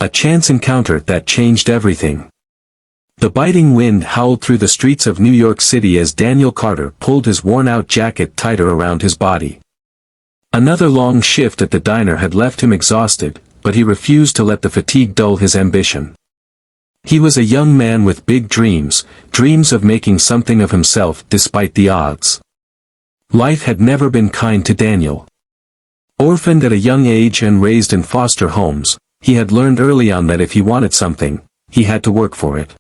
A chance encounter that changed everything. The biting wind howled through the streets of New York City as Daniel Carter pulled his worn-out jacket tighter around his body. Another long shift at the diner had left him exhausted, but he refused to let the fatigue dull his ambition. He was a young man with big dreams, dreams of making something of himself despite the odds. Life had never been kind to Daniel. Orphaned at a young age and raised in foster homes, he had learned early on that if he wanted something, he had to work for it.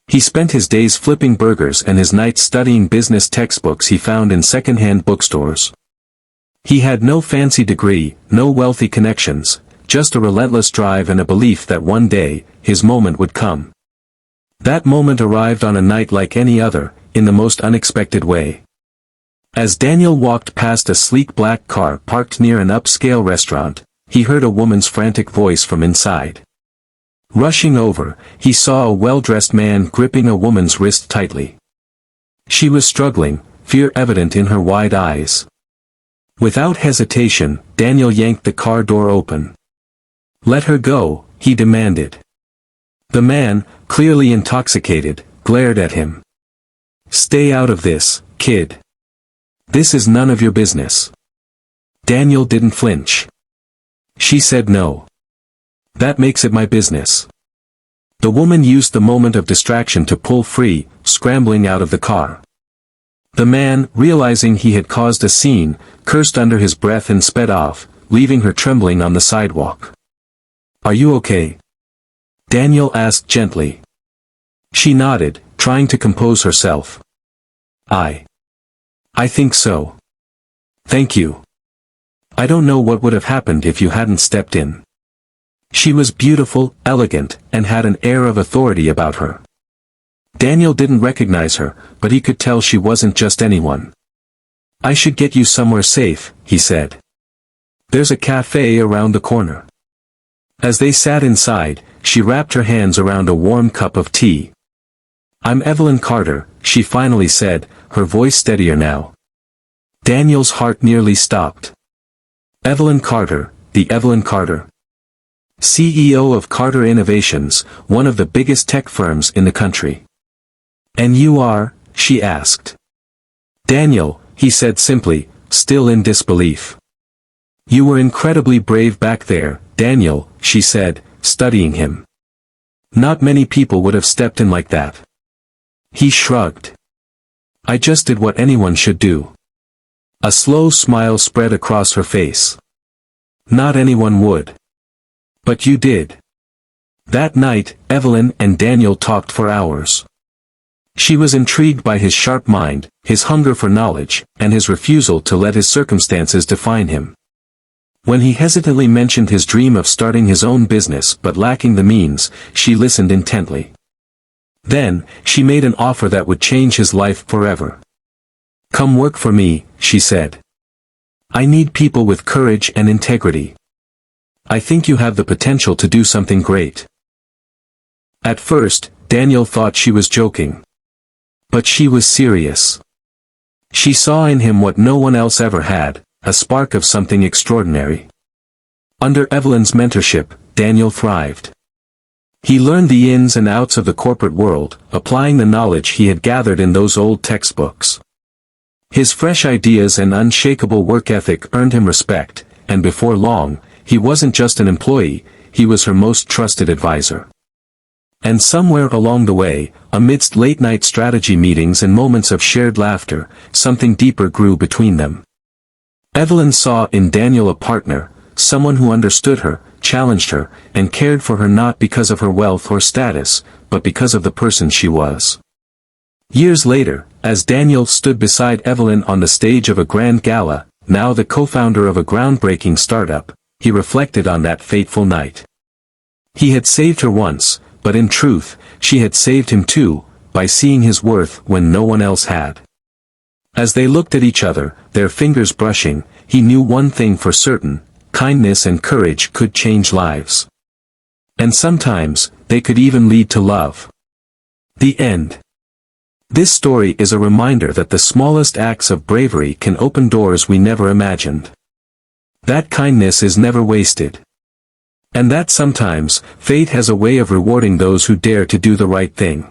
He spent his days flipping burgers and his nights studying business textbooks he found in second-hand bookstores. He had no fancy degree, no wealthy connections, just a relentless drive and a belief that one day, his moment would come. That moment arrived on a night like any other, in the most unexpected way. As Daniel walked past a sleek black car parked near an upscale restaurant, he heard a woman's frantic voice from inside. Rushing over, he saw a well-dressed man gripping a woman's wrist tightly. She was struggling, fear evident in her wide eyes. Without hesitation, Daniel yanked the car door open. "Let her go," he demanded. The man, clearly intoxicated, glared at him. "Stay out of this, kid. This is none of your business." Daniel didn't flinch. "She said no. That makes it my business." The woman used the moment of distraction to pull free, scrambling out of the car. The man, realizing he had caused a scene, cursed under his breath and sped off, leaving her trembling on the sidewalk. "Are you okay?" Daniel asked gently. She nodded, trying to compose herself. I think so. Thank you. I don't know what would have happened if you hadn't stepped in." She was beautiful, elegant, and had an air of authority about her. Daniel didn't recognize her, but he could tell she wasn't just anyone. "I should get you somewhere safe," he said. "There's a cafe around the corner." As they sat inside, she wrapped her hands around a warm cup of tea. "I'm Evelyn Carter," she finally said, her voice steadier now. Daniel's heart nearly stopped. Evelyn Carter, the Evelyn Carter, CEO of Carter Innovations, one of the biggest tech firms in the country. "And you are?" she asked. "Daniel," he said simply, still in disbelief. "You were incredibly brave back there, Daniel," she said, studying him. "Not many people would have stepped in like that." He shrugged. "I just did what anyone should do." A slow smile spread across her face. "Not anyone would. But you did." That night, Evelyn and Daniel talked for hours. She was intrigued by his sharp mind, his hunger for knowledge, and his refusal to let his circumstances define him. When he hesitantly mentioned his dream of starting his own business but lacking the means, she listened intently. Then, she made an offer that would change his life forever. "Come work for me," she said. "I need people with courage and integrity. I think you have the potential to do something great." At first, Daniel thought she was joking. But she was serious. She saw in him what no one else ever had, a spark of something extraordinary. Under Evelyn's mentorship, Daniel thrived. He learned the ins and outs of the corporate world, applying the knowledge he had gathered in those old textbooks. His fresh ideas and unshakable work ethic earned him respect, and before long, he wasn't just an employee, he was her most trusted advisor. And somewhere along the way, amidst late-night strategy meetings and moments of shared laughter, something deeper grew between them. Evelyn saw in Daniel a partner, someone who understood her, challenged her, and cared for her not because of her wealth or status, but because of the person she was. Years later, as Daniel stood beside Evelyn on the stage of a grand gala, now the co-founder of a groundbreaking startup, he reflected on that fateful night. He had saved her once, but in truth, she had saved him too, by seeing his worth when no one else had. As they looked at each other, their fingers brushing, he knew one thing for certain: kindness and courage could change lives. And sometimes, they could even lead to love. The end. This story is a reminder that the smallest acts of bravery can open doors we never imagined. That kindness is never wasted. And that sometimes, fate has a way of rewarding those who dare to do the right thing.